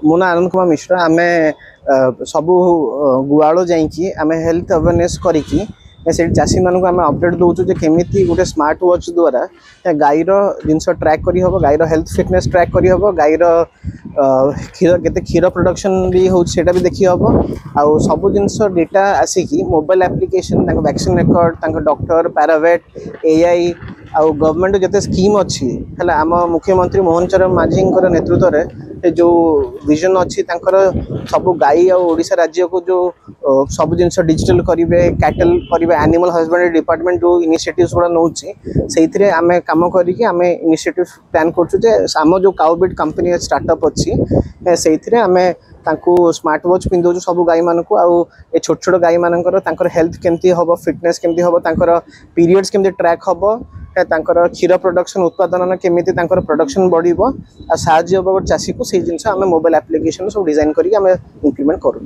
मो ना आनंद कुमार मिश्र आम सबू गुआल जामें हेल्थ अवेयरनेस करी चाषी मानक आम अपडेट दौचु केमी गोटे स्मार्ट वॉच द्वारा गाईर जिनस ट्रैक करी हबो गाईर हेल्थ फिटनेस ट्रैक करी हबो गाईर क्षीर केते क्षीर प्रोडक्शन भी होटा भी देखी हम आउ सब जिनस डेटा आसिकी mobile application vaccine record doctor paravet AI आउ गवर्नमेंट जिते स्कीम अच्छी है आम मुख्यमंत्री मोहन चरण माझी नेतृत्व में जो विजन अच्छी सब गाई आशा राज्य को जो सब जिन डिजिटल करेंगे कैटल करेंगे एनिमल हस्बेंडरी डिपार्टमेंट जो इनिशिएटिव्स गुड़ा नौ से आम कम करके आम इनिशिएटिव प्लान करम जो काउबिट कंपनी स्टार्टअप अच्छी से आम स्मार्ट वॉच पिंधु सब गाई मान को छोट छोट गाई मानकर हेल्थ केमती हम फिटनेस केमती हम पीरियड्स केमती ट्रैक हम क्षीर प्रोडक्शन उत्पादन केमी प्रोडक्शन बढ़ो साहय चाषी को जिन मोबाइल एप्लिकेशन सब डिजाइन करके इम्प्लीमेंट करूँ।